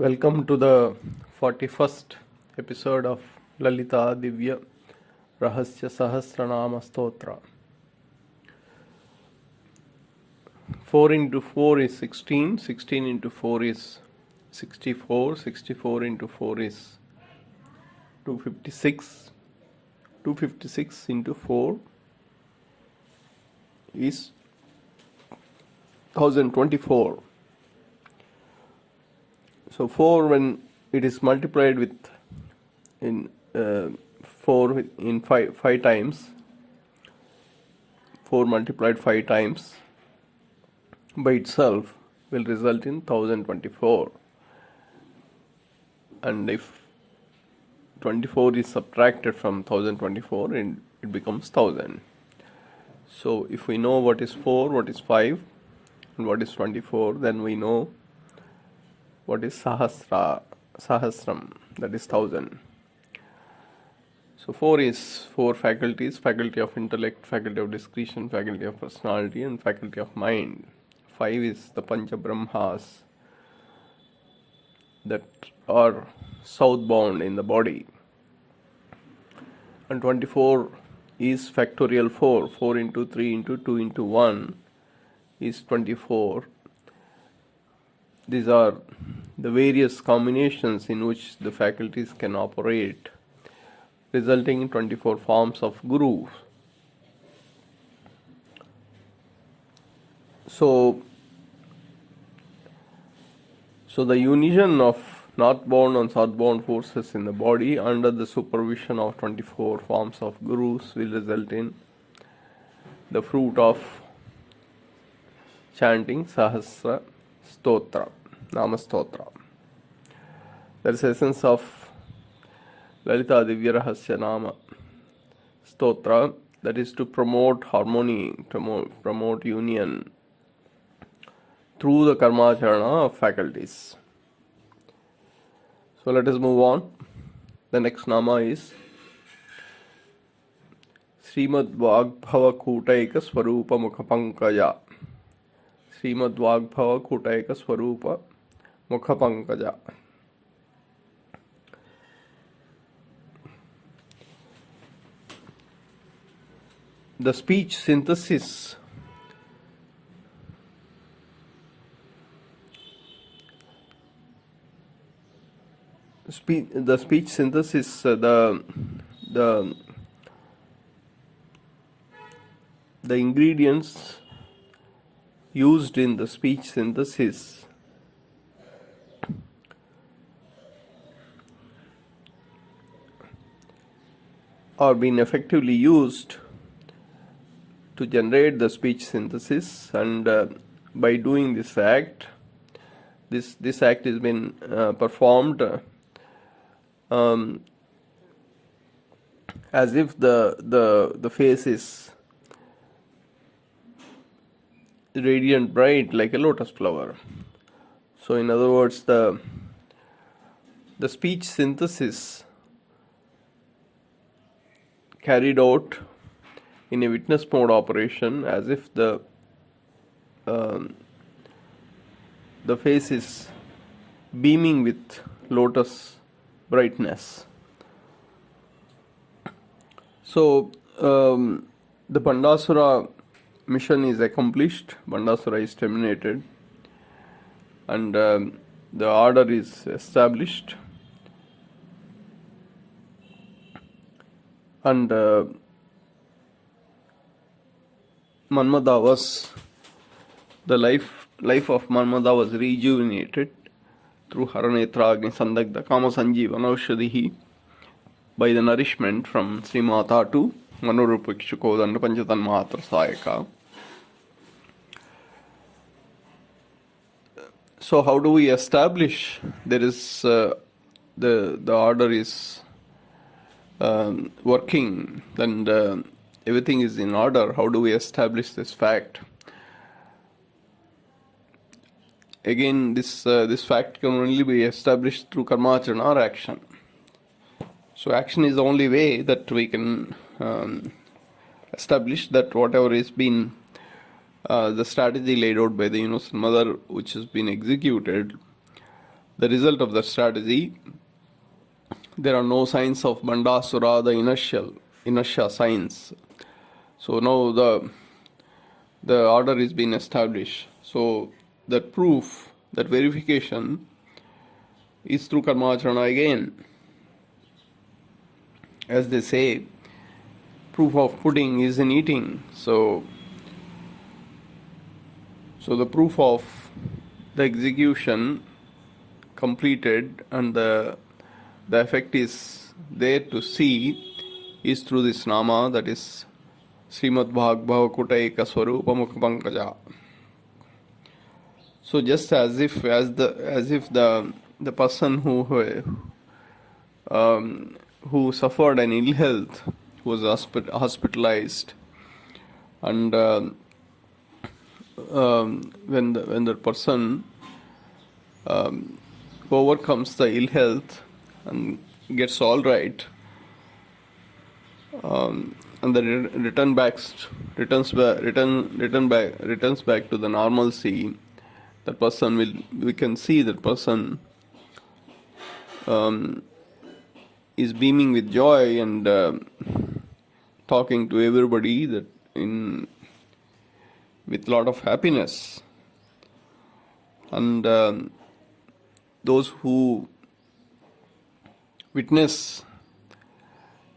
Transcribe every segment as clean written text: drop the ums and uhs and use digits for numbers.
Welcome to the 41st episode of Lalitha Divya Sahasranam Stotra. 4 into 4 is 16, 16 into 4 is 64, 64 into 4 is 256, 256 into 4 is 1024. So 4, when it is multiplied with 4 in 5 times, 4 multiplied 5 times by itself will result in 1024. And if 24 is subtracted from 1024, it becomes 1000. So if we know what is 4, what is 5, and what is 24, then we know what is Sahasram, that is 1000. So 4 is 4 faculties: faculty of intellect, faculty of discretion, faculty of personality, and faculty of mind. 5 is the Pancha Brahmas that are southbound in the body. And 24 is factorial 4. 4 into 3 into 2 into 1 is 24. These are the various combinations in which the faculties can operate, resulting in 24 forms of gurus. So the union of northbound and southbound forces in the body under the supervision of 24 forms of gurus will result in the fruit of chanting Sahasra Stotra, Nama Stotra. That is the essence of Lalitha Sahasranam Stotra, that is to promote harmony, to promote union through the Karmaachran of faculties. So let us move on. The next Nama is Srimad Vagbhava Kutaika Swarupa Mukhapankaja. Srimad Vagbhava Kutaika Swarupa Mukhapankaja. The speech synthesis the ingredients used in the speech synthesis are being effectively used to generate the speech synthesis, and by doing this act, this act has been performed as if the face is radiant bright like a lotus flower. So in other words, the speech synthesis carried out in a witness mode operation as if the face is beaming with lotus brightness. So the bhandasura mission is accomplished, bhandasura is terminated, and the order is established, and manmadha was, the life of manmadha was rejuvenated through Haranetra Agni Sandagdha Kama Sanjeevana Aushadhihi by the nourishment from Srimata to Manurupikshukodanda Panchatanmatra Sayaka. So how do we establish there is the order is working and everything is in order? How do we establish this fact? Again, this fact can only be established through Karmaachran or action. So action is the only way that we can establish that whatever is been the strategy laid out by the Universal Mother, which has been executed, the result of the strategy, there are no signs of bhandasura, the inertia signs. So now the order is being established. So that proof, that verification is through Karmaachran again. As they say, proof of pudding is in eating. So the proof of the execution completed and the effect is there to see is through this nama, that is Srimad Bhagava Kutaika Swarupa Mukha. So just as if the person who suffered an ill health, who was hospitalized, and when the person overcomes the ill health and gets all right, and then returns back to the normalcy, that person we can see that person is beaming with joy and talking to everybody with lot of happiness, and those who witness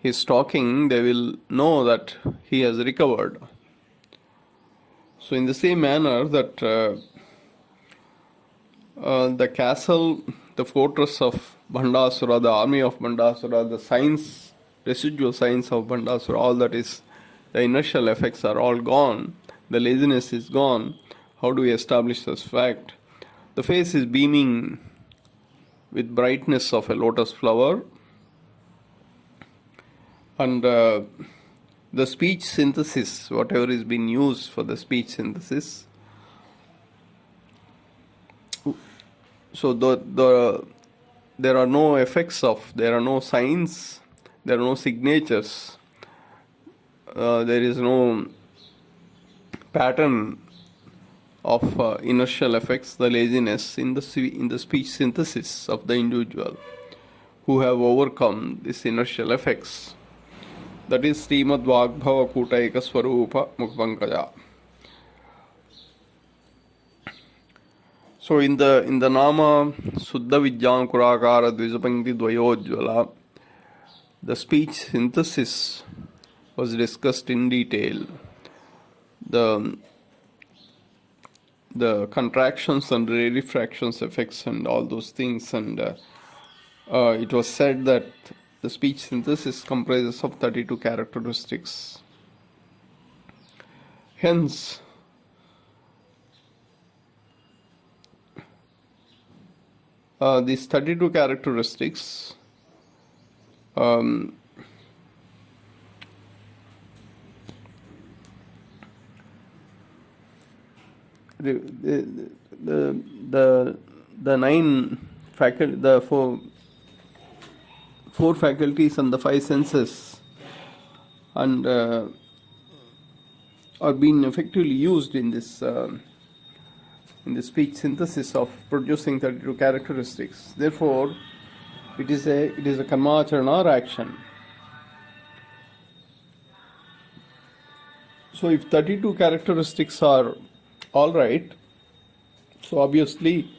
his talking, they will know that he has recovered. So in the same manner that the castle, the fortress of Bhandasura, the army of Bhandasura, the signs, residual signs of Bhandasura, all that is, the inertial effects are all gone, the laziness is gone. How do we establish this fact? The face is beaming with brightness of a lotus flower, and the speech synthesis, whatever is being used for the speech synthesis, so there are no effects there are no signs, there are no signatures, there is no pattern of inertial effects, the laziness in the speech synthesis of the individual who have overcome these inertial effects. That is Srimad Vagbhava Kutaika Swarupa Mukha. So in the Nama Suddha Vidyam Kurakara Dvijapangti Dvayojvala, the speech synthesis was discussed in detail. The contractions and rarefractions effects and all those things, and it was said that the speech synthesis comprises of 32 characteristics. Hence, these 32 characteristics the four faculties and the five senses and are being effectively used in this speech synthesis of producing 32 characteristics. Therefore, it is a Karmaachran or action. So if 32 characteristics are all right, so obviously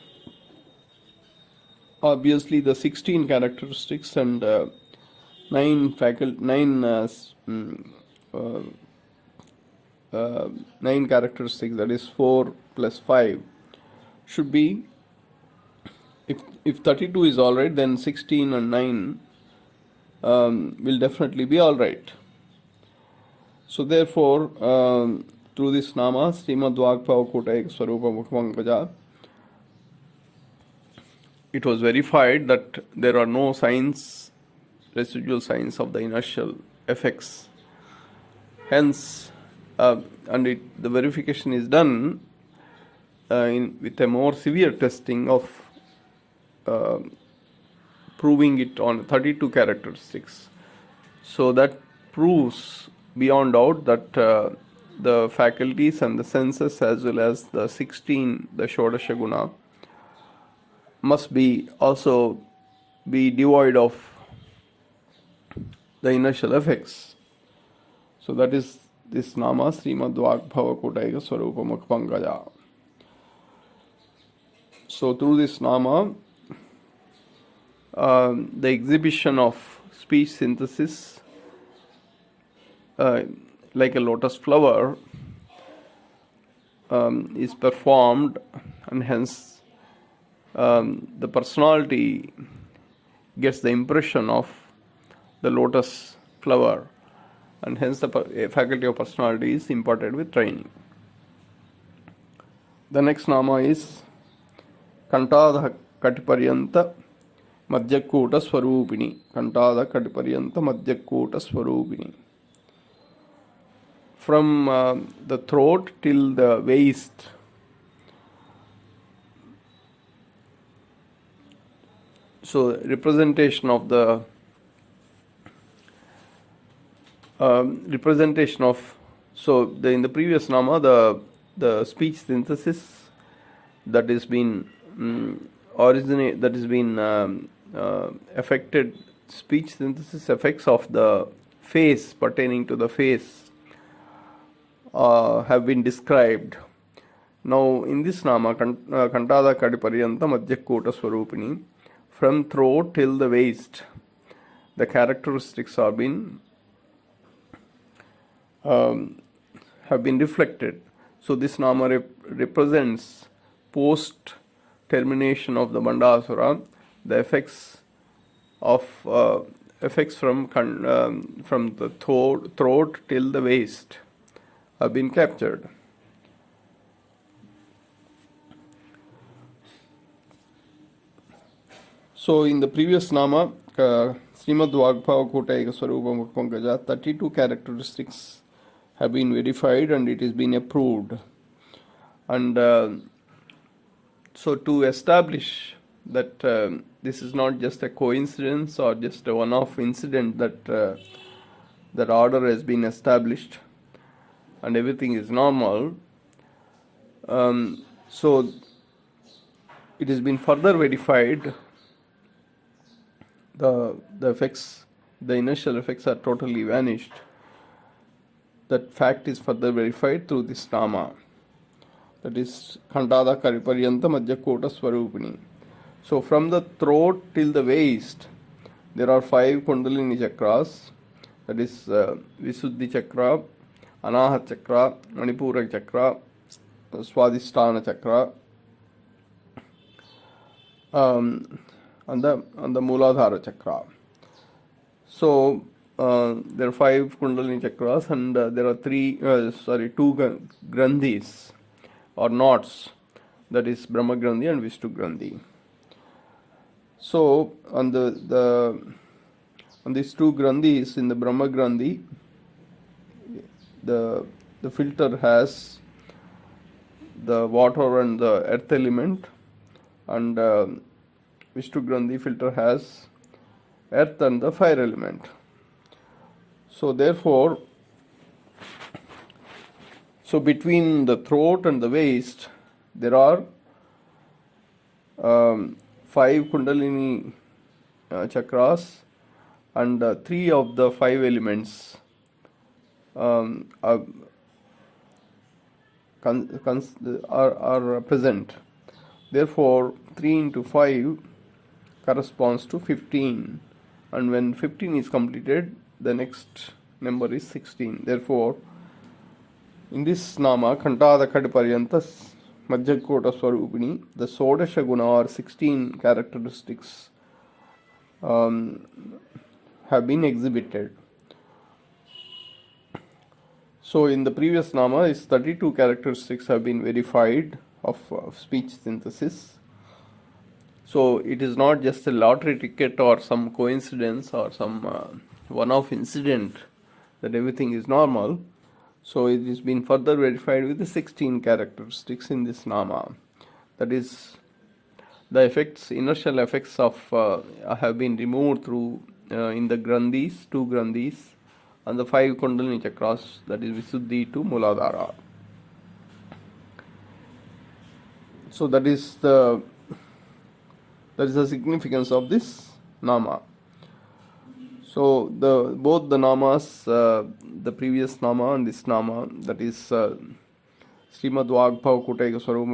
the 16 characteristics and 9 characteristics, that is 4 plus 5, should be, if 32 is all right, then 16 and 9 will definitely be all right. So therefore, through this nama, Srimad Vagbhava Kutaika Swarupa Mukha, it was verified that there are no signs, residual signs of the inertial effects. Hence, the verification is done with a more severe testing of proving it on 32 characteristics. So that proves beyond doubt that the faculties and the senses, as well as the 16, the Shodasha Guna, must be also be devoid of the inertial effects. So that is this nama Srimad Vagbhava Kotaiga Swarupamuk Pangaja. So through this nama, the exhibition of speech synthesis, like a lotus flower, is performed, and hence the personality gets the impression of the lotus flower, and hence the faculty of personality is imparted with training. The next nama is Kantada Katiparyanta Madhyakuta Swarupini. Kantada Katiparyanta Madhyakuta Swarupini. From the throat till the waist, so representation of the in the previous nama, the speech synthesis that has been affected, speech synthesis effects of the face, pertaining to the face, have been described. Now in this nama, Kantada Kadiparyanta Madhyakuta Swarupini, from throat till the waist, the characteristics have been reflected. So this nama represents post termination of the bhandasura, the effects from the throat till the waist have been captured. So in the previous nama, Srimad Vagbhava Kotaiga Swarupam Pankaja, 32 characteristics have been verified and it has been approved. And so to establish that this is not just a coincidence or just a one-off incident, that order has been established and everything is normal, so it has been further verified. The effects, the initial effects are totally vanished. That fact is further verified through this nama. That is Kantada Kariparyanta Madhyakota Swarupini. So from the throat till the waist, there are 5 Kundalini chakras. That is Visuddhi Chakra, Anahat Chakra, Manipura Chakra, Swadhisthana Chakra, and the Mooladhara Chakra. So there are 5 Kundalini chakras, and there are 2 Grandhis or knots, that is Brahma Grandhi and Vishnu Grandhi. So on these 2 Grandhis, in the Brahma Grandhi, the filter has the water and the earth element, and Vishnu Grandhi filter has earth and the fire element. So therefore, between the throat and the waist, there are 5 Kundalini chakras, and 3 of the 5 elements are present. Therefore, 3 into 5 corresponds to 15, and when 15 is completed, the next number is 16. Therefore, in this nama, Kantada Kadiparyanta Madhyakota Swarupini, the Sodasha Guna or 16 characteristics have been exhibited. So in the previous nama, is 32 characteristics have been verified of speech synthesis. So it is not just a lottery ticket or some coincidence or some one-off incident that everything is normal. So it has been further verified with the 16 characteristics in this nama. That is, the effects, inertial effects of have been removed through in the Grandhis, 2 Grandhis, and the 5 Kundalini chakras, that is Visuddhi to Mooladhara. So that is the That is the significance of this nama. So both the namas, the previous nama and this nama, that is Srimad Vagpav Kutaiga Swarup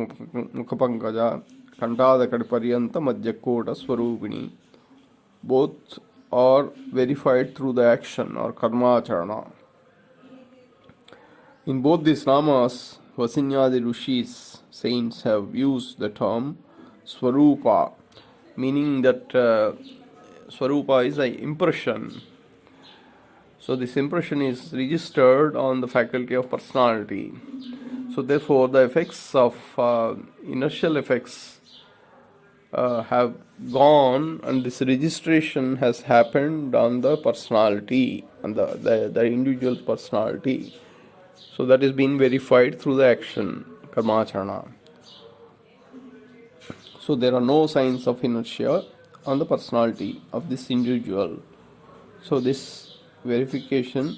Mukhapankaja Kantada Kadiparyanta Madhyakota Swarupini, both are verified through the action or Karmaachran. In both these namas, Vasinyadi Rishis, saints, have used the term Swarupa, meaning that Swarupa is an impression. So this impression is registered on the faculty of personality. So therefore the effects of inertial effects have gone, and this registration has happened on the personality, on the individual personality. So that is being verified through the action, Karmaachran. So there are no signs of inertia on the personality of this individual. So this verification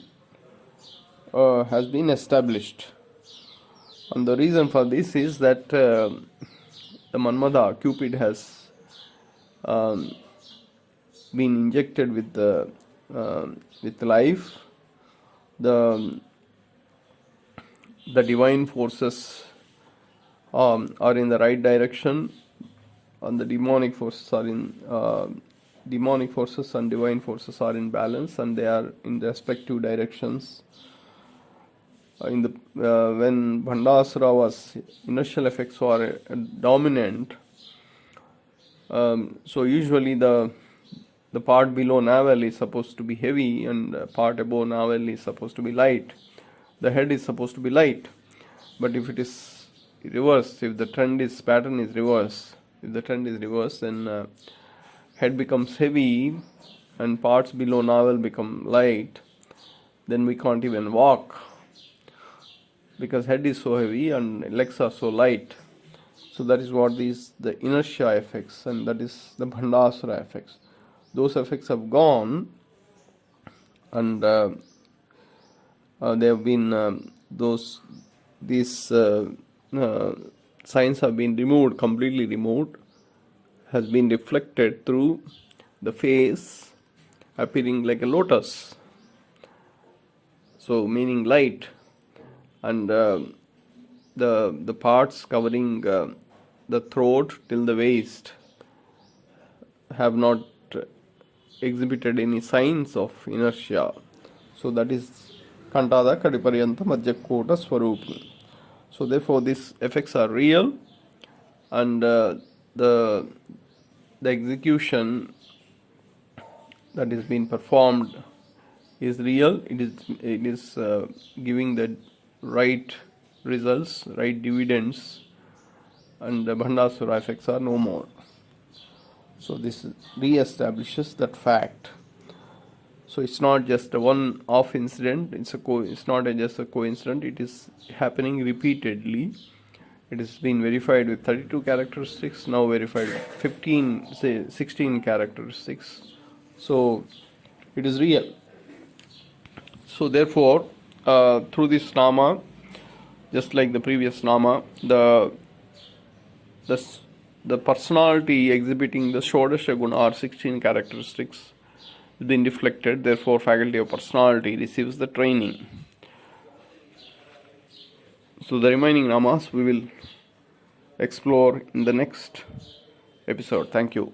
has been established. And the reason for this is that the manmadha, Cupid, has been injected with life. The divine forces are in the right direction, and the demonic forces and divine forces are in balance, and they are in respective directions. When bhandasura was, inertial effects were dominant. So usually the part below navel is supposed to be heavy, and the part above navel is supposed to be light. The head is supposed to be light, but if it is reversed, if the pattern is reversed, then head becomes heavy and parts below navel become light. Then we can't even walk, because head is so heavy and legs are so light. So that is what is the inertia effects, and that is the bhandasura effects. Those effects have gone, and they have been these signs have been removed, completely removed, has been reflected through the face appearing like a lotus. So meaning light, and the parts covering the throat till the waist have not exhibited any signs of inertia. So that is Kantada Kadiparyanta Madhyakota Swarupini. So therefore these effects are real, and the execution that is being performed is real. It is giving the right results, right dividends, and the bhandasura effects are no more. So this re-establishes that fact. So it's not just a one-off incident. It's not just a coincidence. It is happening repeatedly. It has been verified with 32 characteristics. Now verified with 16 characteristics. So it is real. So therefore, through this nama, just like the previous nama, the personality exhibiting the Shodasha Guna or 16 characteristics has been reflected. Therefore, faculty of personality receives the training. So the remaining namas we will explore in the next episode. Thank you.